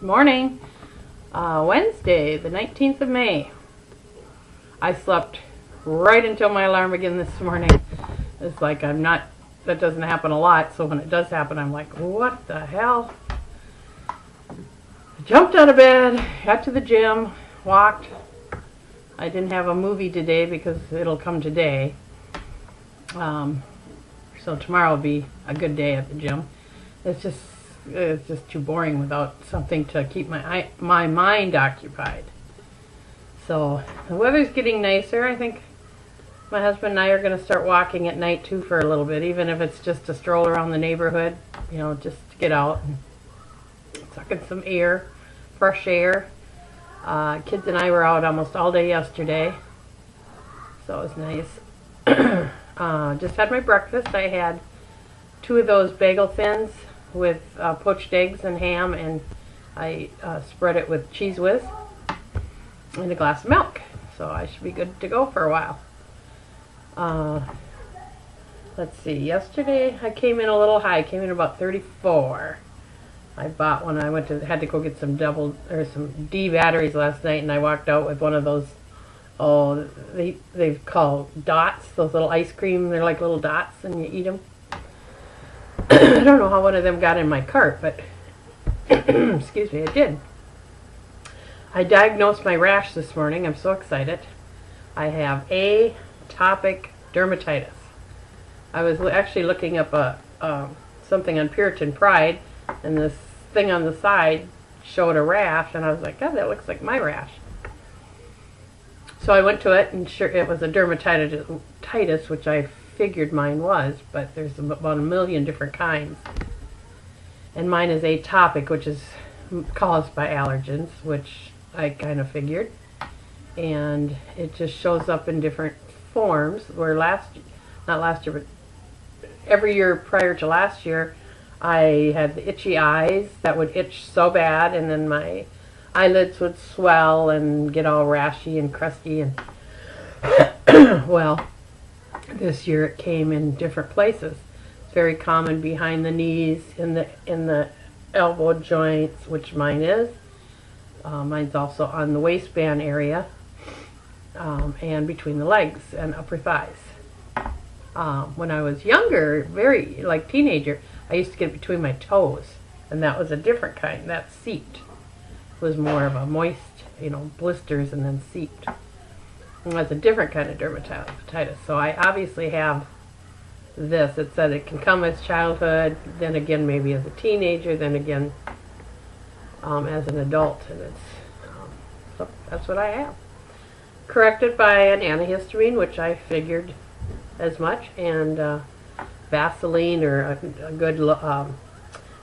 Morning. Wednesday, the 19th of May. I slept right until my alarm again this morning. It's like that doesn't happen a lot, so when it does happen, I'm like, what the hell? I jumped out of bed, got to the gym, walked. I didn't have a movie today because it'll come today. So tomorrow will be a good day at the gym. It's just too boring without something to keep my mind occupied. So the weather's getting nicer. I think my husband and I are going to start walking at night too for a little bit, even if it's just a stroll around the neighborhood, just to get out and suck in some air, fresh air. Kids and I were out almost all day yesterday, so it was nice. Just had my breakfast. I had 2 of those bagel thins with poached eggs and ham, and I spread it with Cheez Whiz and a glass of milk. So I should be good to go for a while. Let's see. Yesterday I came in a little high. I came in about 34. I bought one. I had to go get some D batteries last night, and I walked out with one of those. Oh, they've called dots. Those little ice cream. They're like little dots, and you eat them. I don't know how one of them got in my cart, but excuse me, it did. I diagnosed my rash this morning. I'm so excited. I have atopic dermatitis. I was actually looking up something on Puritan Pride, and this thing on the side showed a rash, and I was like, God, that looks like my rash. So I went to it, and sure, it was a dermatitis, which I figured mine was, but there's about 1 million different kinds. And mine is atopic, which is caused by allergens, which I kind of figured. And it just shows up in different forms, where not last year, but every year prior to last year, I had the itchy eyes that would itch so bad, and then my eyelids would swell and get all rashy and crusty, and well, this year it came in different places. It's very common behind the knees, in the elbow joints, which mine is. Mine's also on the waistband area, and between the legs and upper thighs. When I was younger, very like teenager, I used to get it between my toes, and that was a different kind. That seeped. It was more of a moist, blisters and then seeped. And that's a different kind of dermatitis. So I obviously have this. It said it can come as childhood, then again maybe as a teenager, then again as an adult, and so that's what I have. Corrected by an antihistamine, which I figured as much, and Vaseline or a good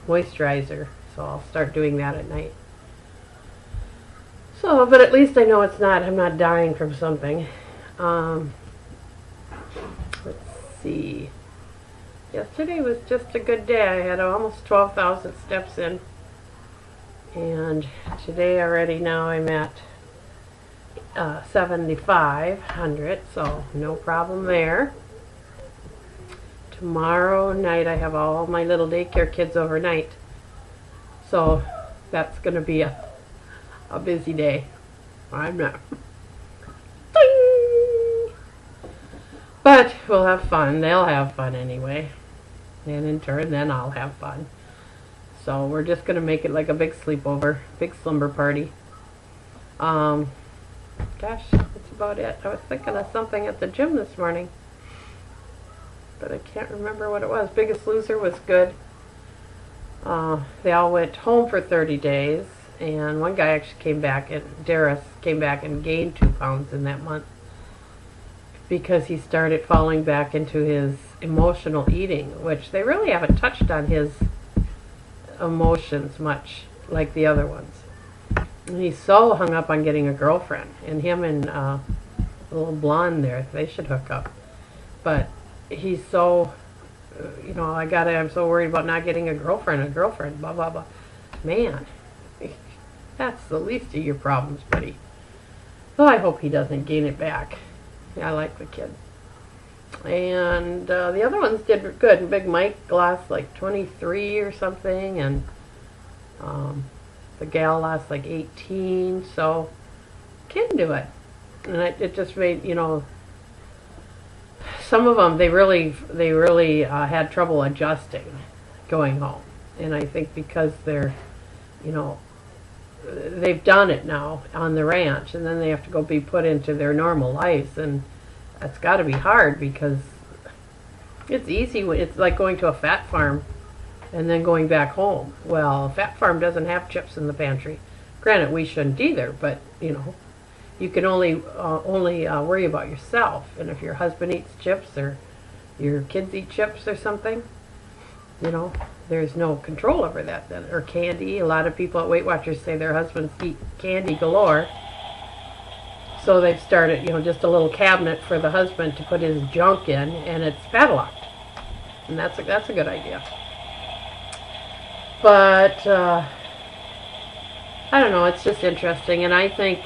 moisturizer. So I'll start doing that at night. So, but at least I know I'm not dying from something. Let's see. Yesterday was just a good day. I had almost 12,000 steps in. And today already now I'm at 7,500, so no problem there. Tomorrow night I have all my little daycare kids overnight. So that's going to be a busy day. I'm not. Ding! But we'll have fun. They'll have fun anyway. And in turn, then I'll have fun. So we're just going to make it like a big sleepover, big slumber party. Gosh, that's about it. I was thinking of something at the gym this morning, but I can't remember what it was. Biggest Loser was good. They all went home for 30 days. And one guy actually came back, and Darius came back and gained 2 pounds in that month because he started falling back into his emotional eating, which they really haven't touched on his emotions much like the other ones. And he's so hung up on getting a girlfriend, and him and the little blonde there, they should hook up. But he's so, I'm so worried about not getting a girlfriend, blah, blah, blah. Man. That's the least of your problems, buddy. So I hope he doesn't gain it back. I like the kid. And the other ones did good. Big Mike lost like 23 or something, and The gal lost like 18, so can do it. And it just made, you know, some of them, they really had trouble adjusting going home. And I think because they're, you know, they've done it now on the ranch, and then they have to go be put into their normal lives, and that's got to be hard because it's easy. It's like going to a fat farm and then going back home. Well, a fat farm doesn't have chips in the pantry. Granted, we shouldn't either, but you know, you can only worry about yourself. And if your husband eats chips or your kids eat chips or something, you know, there's no control over that then. Or candy. A lot of people at Weight Watchers say their husbands eat candy galore. So they've started, you know, just a little cabinet for the husband to put his junk in, and it's padlocked. And that's a good idea. But I don't know, it's just interesting. And I think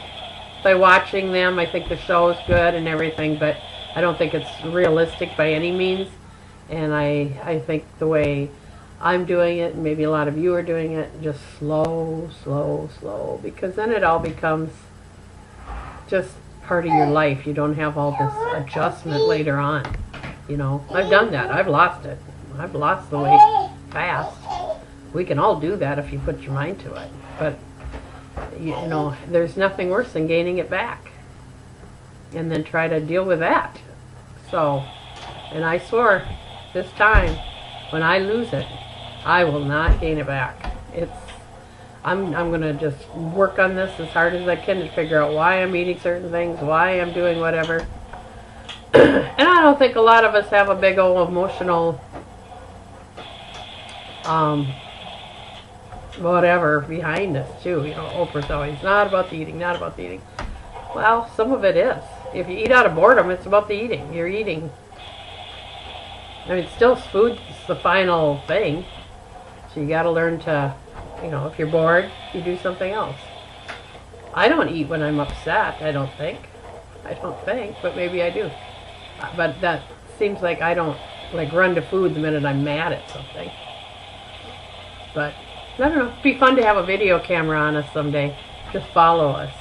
by watching them, I think the show is good and everything, but I don't think it's realistic by any means. And I think the way I'm doing it, and maybe a lot of you are doing it, just slow, slow, slow, because then it all becomes just part of your life. You don't have all this adjustment later on. You know, I've done that. I've lost it. I've lost the weight fast. We can all do that if you put your mind to it. But, you know, there's nothing worse than gaining it back and then try to deal with that. So, and I swore this time, when I lose it, I will not gain it back. I'm going to just work on this as hard as I can to figure out why I'm eating certain things, why I'm doing whatever. And I don't think a lot of us have a big old emotional whatever behind this too. You know, Oprah's always not about the eating, not about the eating. Well, some of it is. If you eat out of boredom, it's about the eating. You're eating. I mean, still food's the final thing. So you got to learn to, you know, if you're bored, you do something else. I don't eat when I'm upset, I don't think. But maybe I do. But that seems like I don't, like, run to food the minute I'm mad at something. But, I don't know, it'd be fun to have a video camera on us someday. Just follow us.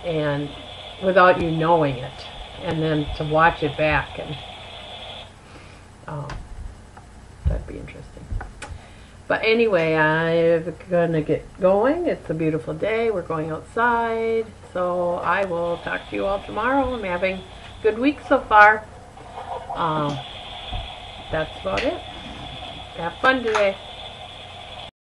And without you knowing it. And then to watch it back. And that'd be interesting. But anyway, I'm going to get going. It's a beautiful day. We're going outside. So I will talk to you all tomorrow. I'm having a good week so far. That's about it. Have fun today.